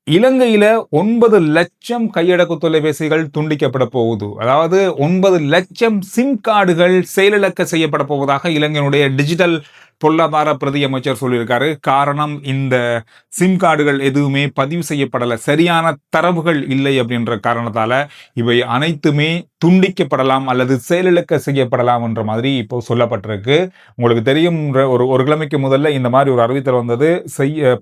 இலங்கையில 9 லட்சம் கையடக்க தொலைபேசிகள் துண்டிக்கப்பட போகுது. அதாவது 9 லட்சம் சிம் கார்டுகள் செயலிழக்க செய்யப்பட போவதாக இலங்கையினுடைய டிஜிட்டல் பொருளாதார பிரதி அமைச்சர் சொல்லியிருக்காரு. காரணம், இந்த சிம் கார்டுகள் எதுவுமே பதிவு செய்யப்படல. சரியான தரவுகள் இல்லை அப்படின்ற காரணத்தால இவை அனைத்துமே துண்டிக்கப்படலாம் அல்லது செயலிழக்க செய்யப்படலாம் என்ற மாதிரி இப்போ சொல்லப்பட்டிருக்கு. உங்களுக்கு தெரியும், ஒரு கிழமைக்கு முதல்ல இந்த மாதிரி ஒரு அறிவித்தல் வந்தது.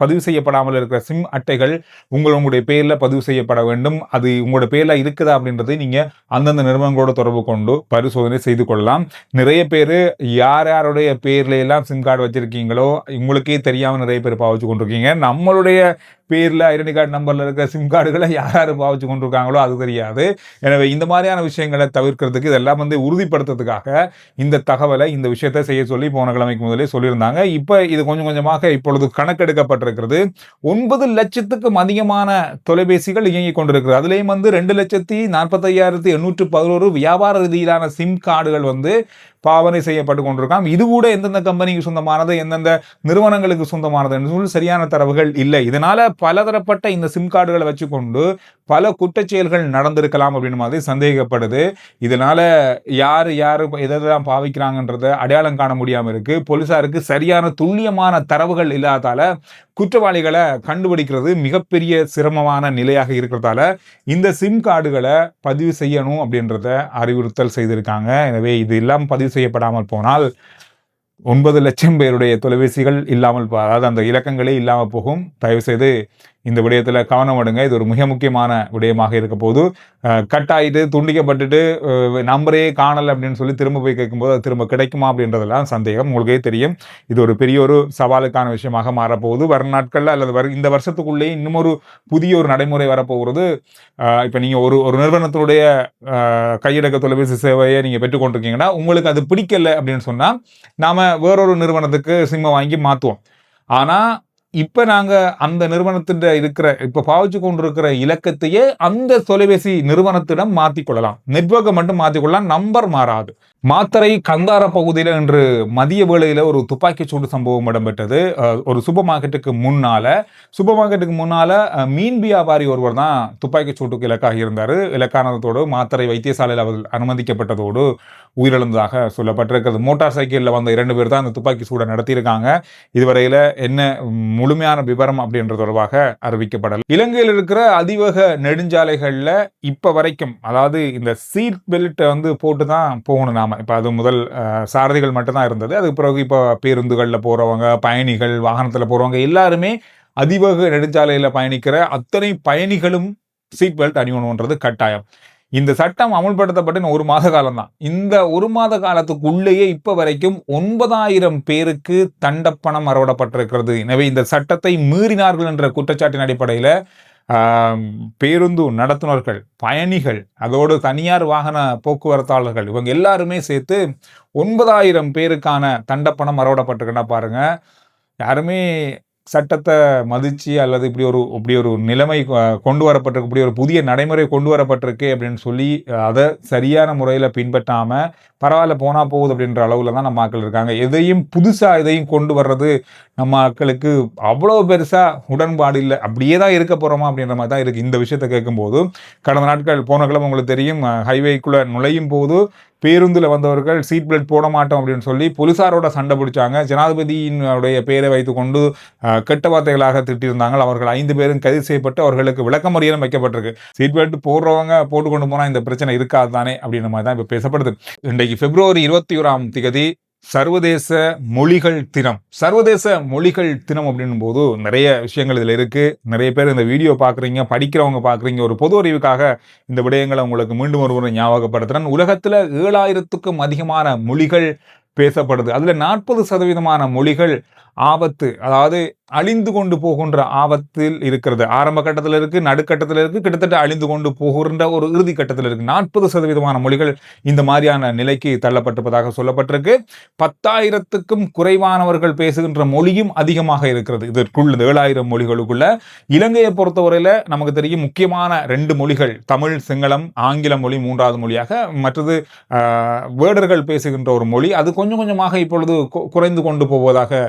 பதிவு செய்யப்படாமல் இருக்கிற சிம் அட்டைகள் உங்களுடைய பேர்ல பதிவு செய்யப்பட வேண்டும். அது உங்களோட பேர்ல இருக்குதா அப்படின்றதை நீங்க அந்தந்த நிறுவனங்களோட தொடர்பு கொண்டு பரிசோதனை செய்து கொள்ளலாம். நிறைய பேர் யார் யாருடைய பேர்ல எல்லாம் சிம் கார்டு வச்சிருக்கீங்களோ உங்களுக்கே தெரியாம நிறைய பேர் பாவிச்சு கொண்டிருக்கீங்க. நம்மளுடைய பேர்ல ஐடென்டி கார்டு நம்பர்ல இருக்கிற சிம் கார்டுகளை யார் யார் பாவிச்சு கொண்டிருக்காங்களோ அது தெரியாது. எனவே இந்த மாதிரியான விஷயங்களை தவிர்க்கிறதுக்கு, இதெல்லாம் உறுதிப்படுத்துறதுக்காக இந்த தகவலை, இந்த விஷயத்தை செய்ய சொல்லி போன கிழமைக்கு முதலே சொல்லியிருந்தாங்க. இப்ப இது கொஞ்சம் கொஞ்சமாக இப்பொழுது கணக்கெடுக்கப்பட்டிருக்கிறது. 9 லட்சத்துக்கும் அதிகமான தொலைபேசிகள் இயங்கிக் கொண்டிருக்கிறது. அதுலேயும் 2,45,811 வியாபார ரீதியிலான சிம் கார்டுகள் பாவனை செய்யப்பட்டு கொண்டிருக்காம். இது கூட எந்தெந்த கம்பெனிக்கு சொந்தமானது, எந்தெந்த நிறுவனங்களுக்கு சொந்தமானது என்று சொல்லி சரியான தரவுகள் இல்லை. இதனால பலதரப்பட்ட இந்த சிம் கார்டுகளை வச்சுக்கொண்டு பல குற்றச்செயல்கள் நடந்திருக்கலாம் அப்படின்னு மாதிரி சந்தேகப்படுது. இதனால யாரு எதெல்லாம் பாவிக்கிறாங்கன்றத அடையாளம் காண முடியாம இருக்கு. போலீசாருக்கு சரியான துல்லியமான தரவுகள் இல்லாதால குற்றவாளிகளை கண்டுபிடிக்கிறது மிகப்பெரிய சிரமமான நிலையாக இருக்கிறதால இந்த சிம் கார்டுகளை பதிவு செய்யணும் அப்படின்றத அறிவுறுத்தல் செய்திருக்காங்க. எனவே இது எல்லாம் பதிவு செய்யப்படாமல் போனால் 9 லட்சம் பேருடைய தொலைபேசிகள் இல்லாமல், அதாவது அந்த இலக்கங்களே இல்லாமல் போகும். தயவு செய்து இந்த விடயத்தில் கவனம் எடுங்க. இது ஒரு மிக முக்கியமான விடயமாக இருக்க போது. கட் ஆகிட்டு துண்டிக்கப்பட்டுட்டு நம்பரே காணலை அப்படின்னு சொல்லி திரும்ப போய் கேட்கும்போது அது திரும்ப கிடைக்குமா அப்படின்றதெல்லாம் சந்தேகம். உங்களுக்கே தெரியும், இது ஒரு பெரிய ஒரு சவாலுக்கான விஷயமாக மாறப்போகுது. வரும் நாட்களில் அல்லது இந்த வருஷத்துக்குள்ளேயே இன்னும் ஒரு புதிய ஒரு நடைமுறை வரப்போகிறது. இப்போ நீங்கள் ஒரு நிறுவனத்தினுடைய கையடக்க தொலைபேசி சேவையை நீங்கள் பெற்றுக்கொண்டிருக்கீங்கன்னா உங்களுக்கு அது பிடிக்கல அப்படின்னு சொன்னால் நாம் வேறொரு நிறுவனத்துக்கு சிம்மை வாங்கி மாற்றுவோம். ஆனால் இப்போ நாங்கள் அந்த நிறுவனத்தின் இப்போ பாவிச்சு கொண்டிருக்கிற இலக்கத்தையே அந்த தொலைபேசி நிறுவனத்திடம் மாற்றிக்கொள்ளலாம். நெட்வொர்க்கை மட்டும் மாற்றிக்கொள்ளலாம், நம்பர் மாறாது. மாத்தறை கந்தார பகுதியில் இன்று மதிய வேளையில் ஒரு துப்பாக்கி சூடு சம்பவம் இடம்பெற்றது. ஒரு சூப்பர் மார்க்கெட்டுக்கு முன்னால மீன் வியாபாரி ஒருவர் தான் துப்பாக்கி சூட்டுக்கு இலக்காகி இருந்தார். இலக்கானதோடு மாத்தறை வைத்தியசாலையில் அவர் அனுமதிக்கப்பட்டதோடு உயிரிழந்ததாக சொல்லப்பட்டிருக்கிறது. மோட்டார் சைக்கிளில் வந்த 2 பேர் தான் அந்த துப்பாக்கி சூடை நடத்தியிருக்காங்க. இதுவரையில் என்ன முழுமையான விவரம் அப்படின்ற தொடர்பாக அறிவிக்கப்படல. இலங்கையில் இருக்கிற அதிவேக நெடுஞ்சாலைகளில் இப்போ வரைக்கும், அதாவது இந்த சீட் பெல்ட்டை போட்டு தான் போகணும் நாம. இப்போ அது முதல் சாரதிகள் மட்டும்தான் இருந்தது. அதுக்கு பிறகு இப்போ பேருந்துகளில் போகிறவங்க, பயணிகள், வாகனத்தில் போகிறவங்க எல்லாருமே அதிவேக நெடுஞ்சாலையில் பயணிக்கிற அத்தனை பயணிகளும் சீட் பெல்ட் அணியணுன்றது கட்டாயம். இந்த சட்டம் அமுல்படுத்தப்பட்டு 1 மாத காலம் தான். இந்த 1 மாத காலத்துக்குள்ளேயே இப்ப வரைக்கும் 9,000 பேருக்கு தண்டப்பணம் அறவிடப்பட்டிருக்கிறது. எனவே இந்த சட்டத்தை மீறினார்கள் என்ற குற்றச்சாட்டின் அடிப்படையில் பேருந்து நடத்துனர்கள், பயணிகள், அதோடு தனியார் வாகன போக்குவரத்தாளர்கள் இவங்க எல்லாருமே சேர்த்து 9,000 பேருக்கான தண்டப்பணம் அறவிடப்பட்டிருக்குன்னா பாருங்க. யாருமே சட்டத்தை மதிச்சு அல்லது இப்படி ஒரு நிலைமை கொண்டு வரப்பட்டிருக்கு, இப்படி ஒரு புதிய நடைமுறை கொண்டு வரப்பட்டிருக்கு அப்படின்னு சொல்லி அதை சரியான முறையில் பின்பற்றாமல் பரவாயில்ல போனா போகுது அப்படின்ற அளவில் தான் நம்ம மக்கள் இருக்காங்க. எதையும் கொண்டு வர்றது நம்ம மக்களுக்கு அவ்வளோ பெருசாக உடன்பாடு இல்லை. அப்படியே தான் இருக்க போகிறோமா அப்படின்ற மாதிரி தான் இருக்குது. இந்த விஷயத்தை கேட்கும்போது கடந்த நாட்கள் போன கிழமை உங்களுக்கு தெரியும், ஹைவேக்குள்ளே நுழையும் போது பேருந்தில் வந்தவர்கள் சீட் பெல்ட் போட மாட்டோம் அப்படின்னு சொல்லி போலீசாரோட சண்டை பிடிச்சாங்க. ஜனாதிபதியினுடைய பெயரை வைத்து கொண்டு கெட்ட வார்த்தைகளாக திட்டியிருந்தாங்க. அவர்கள் 5 பேரும் கைது செய்யப்பட்டு அவர்களுக்கு விளக்கமறியலும் வைக்கப்பட்டிருக்கு. சீட் பெல்ட் போடுறவங்க போட்டுக்கொண்டு போனால் இந்த பிரச்சனை இருக்காது தானே அப்படின்ற மாதிரி தான் இப்போ பேசப்படுது. இன்றைக்கு பிப்ரவரி 21 சர்வதேச மொழிகள் தினம். சர்வதேச மொழிகள் தினம் அப்படின்னும் போது நிறைய விஷயங்கள் இதில் இருக்கு. நிறைய பேர் இந்த வீடியோ பார்க்குறீங்க, படிக்கிறவங்க பார்க்குறீங்க. ஒரு பொது அறிவுக்காக இந்த விடயங்களை உங்களுக்கு மீண்டும் ஒரு முறை ஞாபகப்படுத்துறேன். உலகத்தில் 7,000க்கும் அதிகமான மொழிகள் பேசப்படுது. அதில் 40% மொழிகள் ஆபத்து, அதாவது அழிந்து கொண்டு போகின்ற ஆபத்தில் இருக்கிறது. ஆரம்ப கட்டத்தில் இருக்கு, நடுக்கட்டத்தில் இருக்கு, கிட்டத்தட்ட அழிந்து கொண்டு போகின்ற ஒரு இறுதி கட்டத்தில் இருக்கு. 40% மொழிகள் இந்த மாதிரியான நிலைக்கு தள்ளப்பட்டிருப்பதாக சொல்லப்பட்டிருக்கு. 10,000க்கும் குறைவானவர்கள் பேசுகின்ற மொழியும் அதிகமாக இருக்கிறது இதற்குள்ள 7,000 மொழிகளுக்குள்ள. இலங்கையை பொறுத்தவரையில நமக்கு தெரியும் முக்கியமான 2 மொழிகள், தமிழ், சிங்களம், ஆங்கில மொழி 3வது மொழியாக, மற்றது வேடர்கள் பேசுகின்ற ஒரு மொழி. அது கொஞ்சம் கொஞ்சமாக இப்பொழுது குறைந்து கொண்டு போவதாக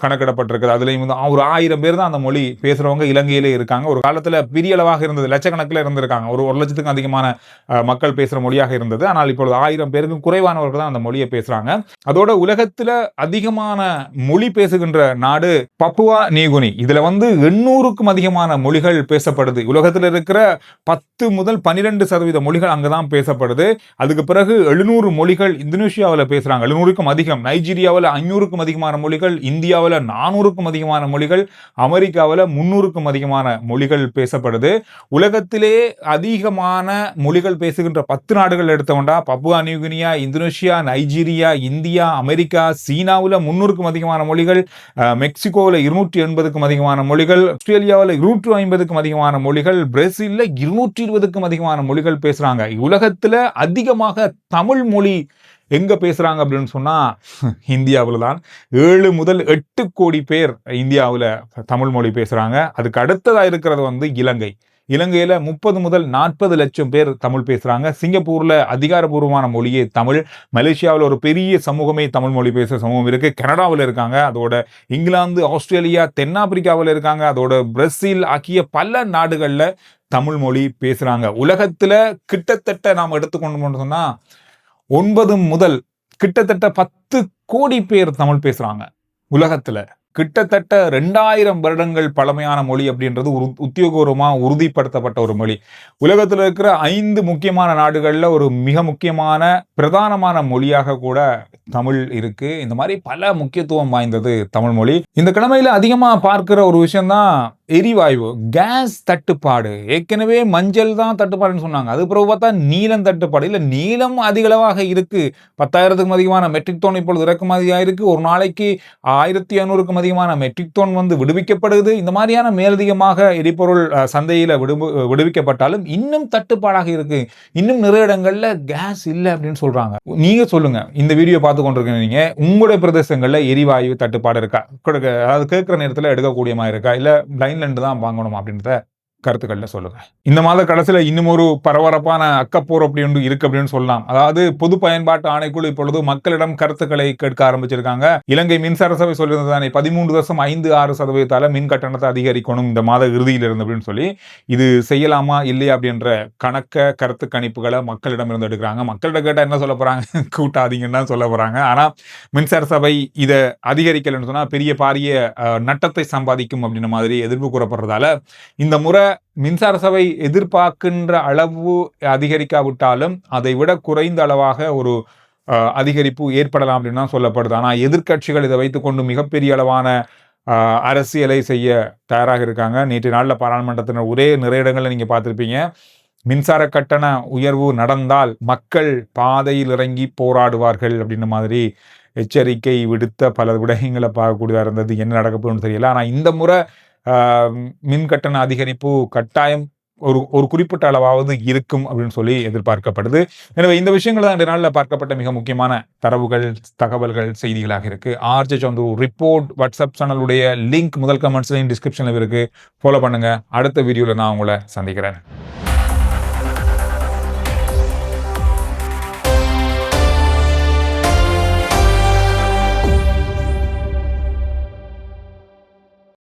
கணக்கிடப்பட்டிருக்கிறது. அதுலேயும் ஒரு 1000 பேர் தான் அந்த மொழி பேசுறவங்க இலங்கையிலே இருக்காங்க. ஒரு காலத்துல பெரிய அளவாக இருந்தது, லட்சக்கணக்கில் இருந்திருக்காங்க. ஒரு 1 லட்சத்துக்கும் அதிகமான மக்கள் பேசுற மொழியாக இருந்தது. ஆனால் இப்பொழுது 1000 பேருக்கும் குறைவானவர்கள் தான் அந்த மொழியை பேசுறாங்க. அதோட உலகத்துல அதிகமான மொழி பேசுகின்ற நாடு பப்புவா நியூகினி. இதுல 800க்கும் அதிகமான மொழிகள் பேசப்படுது. உலகத்தில் இருக்கிற 10 முதல் 12% மொழிகள் அங்கதான் பேசப்படுது. அதுக்கு பிறகு 700 மொழிகள் இந்தோனேஷியாவில் பேசுறாங்க. 700க்கும் அதிகம். நைஜீரியாவில் 500க்கும் அதிகமான மொழிகள், இந்தியாவில் 400க்கும் அதிகமான மொழிகள், அமெரிக்காவில் 300க்கும் அதிகமான மொழிகள் பேசப்படுது. உலகத்திலே அதிகமான மொழிகள் பேசுகின்ற 10 நாடுகள் எடுத்தவண்டா Papua New Guinea, Indonesia, Nigeria, India, America, சீனாவில் 300க்கும் அதிகமான மொழிகள், மெக்சிகோவில் 280க்கும் அதிகமான மொழிகள், ஆஸ்திரேலியாவில் 250க்கும் அதிகமான மொழிகள், பிரேசில்ல 220க்கும் அதிகமான மொழிகள் பேசுறாங்க. உலகத்துல அதிகமாக தமிழ் மொழி எங்க பேசுறாங்க அப்படின்னு சொன்னா இந்தியாவில் தான். 7 முதல் 8 கோடி பேர் இந்தியாவில் தமிழ் மொழி பேசுறாங்க. அதுக்கு அடுத்ததா இருக்கிறது இலங்கை. இலங்கையில 30 முதல் 40 லட்சம் பேர் தமிழ் பேசுறாங்க. சிங்கப்பூர்ல அதிகாரப்பூர்வமான மொழியே தமிழ். மலேசியாவில் ஒரு பெரிய சமூகமே தமிழ் மொழி பேசுற சமூகம் இருக்கு. கனடாவில் இருக்காங்க. அதோட இங்கிலாந்து, ஆஸ்திரேலியா, தென்னாப்பிரிக்காவில் இருக்காங்க. அதோட பிரேசில் ஆகிய பல நாடுகள்ல தமிழ் மொழி பேசுறாங்க. உலகத்துல கிட்டத்தட்ட நாம் எடுத்துக்கொண்டு சொன்னா 9 முதல் கிட்டத்தட்ட 10 கோடி பேர் தமிழ் பேசுறாங்க. உலகத்துல கிட்டத்தட்ட 2000 வருடங்கள் பழமையான மொழி அப்படின்றது ஒரு உத்தியோகபூர்வமா உறுதிப்படுத்தப்பட்ட ஒரு மொழி. உலகத்தில் இருக்கிற 5 முக்கியமான நாடுகள்ல ஒரு மிக முக்கியமான பிரதானமான மொழியாக கூட தமிழ் இருக்கு. இந்த மாதிரி பல முக்கியத்துவம் வாய்ந்தது தமிழ் மொழி. இந்த கிழமையில அதிகமா பார்க்கிற ஒரு விஷயம் தான் எரிவாயு, கேஸ் தட்டுப்பாடு. ஏற்கனவே மஞ்சள் தான் தட்டுப்பாடுன்னு சொன்னாங்க. அது பிறகு பார்த்தா நீலம் தட்டுப்பாடு. இல்ல, நீலம் அதிக அளவாக இருக்கு. 10,000க்கும் அதிகமான மெட்ரிக் டன் இப்பொழுது இறக்குமதியாக இருக்கு. ஒரு நாளைக்கு 1500க்கும் அதிகமான மெட்ரிக் டன் விடுவிக்கப்படுது. இந்த மாதிரியான மேலதிகமாக எரிபொருள் சந்தையில விடுவிக்கப்பட்டாலும் இன்னும் தட்டுப்பாடாக இருக்கு. இன்னும் நிறைய இடங்கள்ல கேஸ் இல்லை அப்படின்னு சொல்றாங்க. நீங்க சொல்லுங்க, இந்த வீடியோ பார்த்து கொண்டிருக்கீங்க, உங்களுடைய பிரதேசங்கள்ல எரிவாயு தட்டுப்பாடு இருக்கா? அதாவது கேட்கிற நேரத்தில் எடுக்கக்கூடியமா இருக்கா? இல்ல லைன்ல தான் வாங்கணும் அப்படின்றத கருத்துக்கள்ல சொல்லுங்க. இந்த மாத கடைசியில இன்னும் ஒரு பரபரப்பான அக்கப்போர் அப்படி ஒன்று இருக்கு அப்படின்னு சொல்லலாம். அதாவது பொது பயன்பாட்டு ஆணைக்குழு இப்பொழுது மக்களிடம் கருத்துக்களை கேட்க ஆரம்பிச்சிருக்காங்க. இலங்கை மின்சார சபை சொல்லியிருந்ததானே 13.56% மின் கட்டணத்தை அதிகரிக்கணும் இந்த மாத இறுதியில் இருந்து அப்படின்னு சொல்லி, இது செய்யலாமா இல்லையா அப்படின்ற கருத்து கணிப்புகளை மக்களிடம் இருந்து எடுக்கிறாங்க. மக்களிடம் கேட்டா என்ன சொல்ல போறாங்க? கூட்டாதீங்கன்னு தான் சொல்ல போறாங்க. ஆனா மின்சார சபை இதை அதிகரிக்கலன்னு சொன்னா பெரிய பாரிய நட்டத்தை சம்பாதிக்கும் அப்படின்ற மாதிரி எதிர்ப்பு கூறப்படுறதால இந்த முறை மின்சார சபை எதிர்பார்க்கின்ற அளவு அதிகரிக்காவிட்டாலும் அதை விட குறைந்த அளவாக ஒரு அதிகரிப்பு ஏற்படலாம் அப்படின்னு தான் சொல்லப்படுது. ஆனால் எதிர்கட்சிகள் இதை வைத்துக்கொண்டு மிகப்பெரிய அளவான அரசியலை செய்ய தயாராக இருக்காங்க. நேற்று நாளில் பாராளுமன்றத்தினர் நிறைய இடங்களில் நீங்க பார்த்திருப்பீங்க, மின்சார கட்டண உயர்வு நடந்தால் மக்கள் பாதையில் இறங்கி போராடுவார்கள் அப்படின்ற மாதிரி எச்சரிக்கை விடுத்த பல விடயங்களை பார்க்கக்கூடியதாக இருந்தது. என்ன நடக்க போகுதுன்னு தெரியல. ஆனால் இந்த முறை மின் கட்டண அதிகரிப்பு கட்டாயம் ஒரு குறிப்பிட்ட அளவாவது இருக்கும் அப்படின்னு சொல்லி எதிர்பார்க்கப்படுது. எனவே இந்த விஷயங்கள் தான் இந்த நாளில் பார்க்கப்பட்ட மிக முக்கியமான தரவுகள், தகவல்கள், செய்திகளாக இருக்கு. ஆர்ஜே சந்து ரிப்போர்ட் வாட்ஸ்அப் சேனலுடைய லிங்க் முதல் கமெண்ட்ஸ்லையும் டிஸ்கிரிப்ஷன்ல இருக்கு. ஃபாலோ பண்ணுங்க. அடுத்த வீடியோல நான் உங்களை சந்திக்கிறேன்.